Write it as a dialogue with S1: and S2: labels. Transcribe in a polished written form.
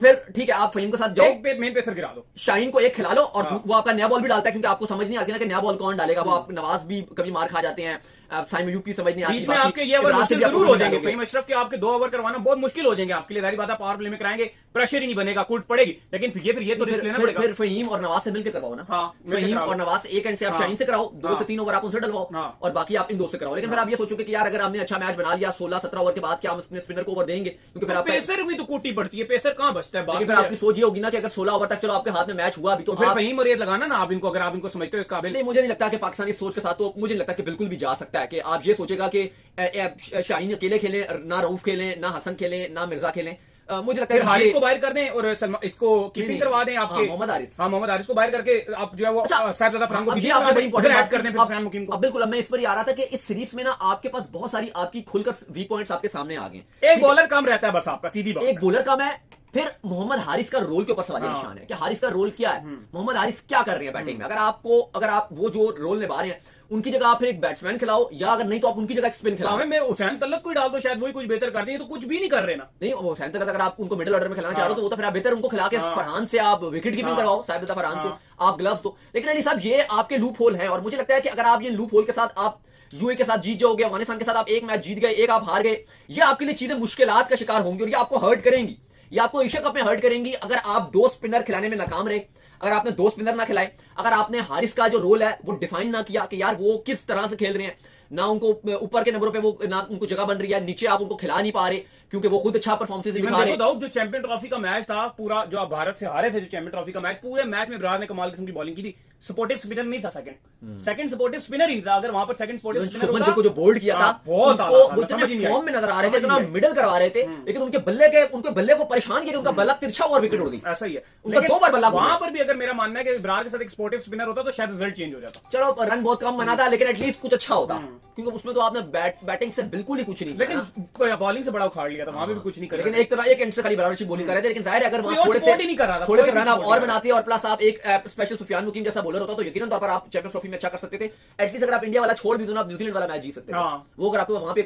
S1: फिर ठीक है, आप फहीम के साथ जाओ,
S2: एक मेन पेसर गिरा दो,
S1: शाहीन को एक खिला लो, और
S2: हाँ।
S1: वो आपका नया बॉल भी डालता है, क्योंकि आपको समझ नहीं आती ना कि नया बॉल कौन डालेगा। वो आप नवाज भी कभी मार खा जाते हैं, साइम अयूब की समझ नहीं आती।
S2: बीच में आपके ये ओवर मुश्किल जरूर हो जाएंगे, फहीम अशरफ के आपके 2 ओवर करवाना बहुत मुश्किल हो जाएंगे आपके लिए। जाहिर बात है पावर प्ले में कराएंगे, प्रेशर ही नहीं बनेगा, कुट पड़ेगी, लेकिन फिर ये तो रिस्क लेना पड़ेगा।
S1: फिर फहीम और नवाज से मिलकर करवाओ ना।
S2: हाँ,
S1: फहीम और नवाज एक एंड से आप शाहीन से कराओ, 2 से 3 ओवर आप उनसे डलवाओ,
S2: हाँ।
S1: और बाकी आप इन 2 से कराओ। लेकिन फिर आप ये सोचोगे कि यार अगर आपने अच्छा मैच बना लिया 16-17 ओवर के बाद, क्या हम अपने स्पिनर को ओवर देंगे, क्योंकि फिर आपका
S2: पेसर भी तो कूटी पड़ती है, पेसर कहां बचता है।
S1: लेकिन फिर आपकी सोच ये होगी ना कि अगर 16 ओवर तक चलो आपके हाथ में मैच हुआ अभी, तो
S2: फिर फहीम और ये लगाना ना आप इनको, अगर आप इनको समझते हो इस काबिल।
S1: नहीं, मुझे नहीं लगता कि पाकिस्तानी सोच के साथ, तो मुझे नहीं लगता कि बिल्कुल भी जा सकता है कि आप ये सोचेगा कि शाहीन अकेले खेले, ना रऊफ खेले, ना हसन खेले, ना मिर्जा खेले। मुझे लगता है
S2: हारिस को बाहर कर दें और इसको कीपिंग करवा दें आपके,
S1: मोहम्मद हारिस।
S2: हाँ, मोहम्मद हारिस को बाहर करके आप जो है वो साहिबजादा फरहान को
S1: ये आपने बड़ी इंपॉर्टेंट
S2: ऐड कर दें, फिर फरहान मुकीम को।
S1: अब बिल्कुल, अब मैं इस पर ही आ रहा था कि इस सीरीज में ना आपके पास बहुत सारी आपकी खुलकर वीक पॉइंट्स आपके सामने आ गए।
S2: एक बॉलर कम रहता है बस आपका, सीधी बात।
S1: एक बॉलर कम है, फिर मोहम्मद हारिस का रोल के ऊपर सवाल निशान है कि हारिस का रोल क्या है, मोहम्मद हारिस क्या कर रहे हैं बैटिंग में। अगर आप वो जो रोल निभा रहे हैं उनकी जगह आप फिर एक बैट्समैन खिलाओ, या अगर नहीं तो आप उनकी जगह एक स्पिन खिलाओ।
S2: मैं हुसैन तलत को ही डाल दो, शायद वही कुछ बेहतर करते हैं, तो कुछ भी नहीं कर रहे ना।
S1: नहीं, हुसैन तलत अगर आप उनको मिडिल ऑर्डर में खिलाना चाह रहे हो, तो वो तो फिर आप बेहतर उनको खिला के फरहान से आप विकेट कीपिंग करवाओ, साहिबजादा फरहान को आप ग्लव्स दो। लेकिन अली साहब, ये आपके लूप होल है, और मुझे लगता है कि अगर आप ये लूप होल के साथ आप यूए के साथ जीत जाओगे, अफगानिस्तान के साथ आप एक मैच जीत गए, एक आप हार गए, ये आपके लिए चीजें मुश्किलात का शिकार होंगी, और ये आपको हर्ट करेंगी, ये आपको एशिया कप में हर्ट करेंगी। अगर आप 2 स्पिनर खिलाने में नाकाम रहे, अगर आपने 2 स्पिनर ना खिलाए, अगर आपने हारिस का जो रोल है वो डिफाइन ना किया कि यार वो किस तरह से खेल रहे हैं, ना उनको ऊपर के नंबरों पे वो ना उनको जगह बन रही है, नीचे आप उनको खिला नहीं पा रहे क्योंकि वो खुद अच्छा परफॉर्मेंस दिखा रहे हैं।
S2: जो चैंपियन ट्रॉफी का मैच था पूरा, जो आप भारत से हारे थे, जो चैंपियन ट्रॉफी का मैच, पूरे मैच में इब्रार ने कमाल किस्म की बॉलिंग की थी। सपोर्टिव स्पिनर नहीं था, सेकंड सपोर्टिव स्पिनर ही नहीं था। अगर वहां पर सेकंड सपोर्टिव स्पिनर होता,
S1: को जो बोल्ड किया था,
S2: बहुत
S1: फॉर्म में नजर आ रहे थे, इतना मिडल करवा रहे थे, लेकिन उनके बल्ले को परेशान किया, उनका बल्ला तिरछा और विकेट उड़ गई।
S2: ऐसा ही है,
S1: उनका 2 बार बल्ला।
S2: वहां पर भी अगर मेरा मानना है कि इब्रार के साथ एक स्पोर्टिव स्पिनर होता तो शायद रिजल्ट चेंज हो जाता।
S1: चलो, रन बहुत कम बना था, लेकिन एटलीस्ट कुछ अच्छा होता, क्योंकि उसमें तो आपने बैटिंग से बिल्कुल ही कुछ नहीं किया,
S2: लेकिन बॉलिंग से बड़ा उखाड़ लिया था, वहां भी कुछ नहीं कर।
S1: लेकिन एक तरह एक एंड से खाली बराबर बॉलिंग कर रहे थे, लेकिन जाहिर है अगर वहां थोड़े से रन आप और बनाते और प्लस आप एक स्पेशल सुफियान मुकीम जैसा बॉलर होता तो यकीनन तौर पर आप चैंपियंस ट्रॉफी में अच्छा कर सकते थे। एटलीस्ट अगर आप इंडिया वाला छोड़ भी दो ना, आप न्यूजीलैंड वाला मैच जीत सकते थे। वो अगर आपको वहां पे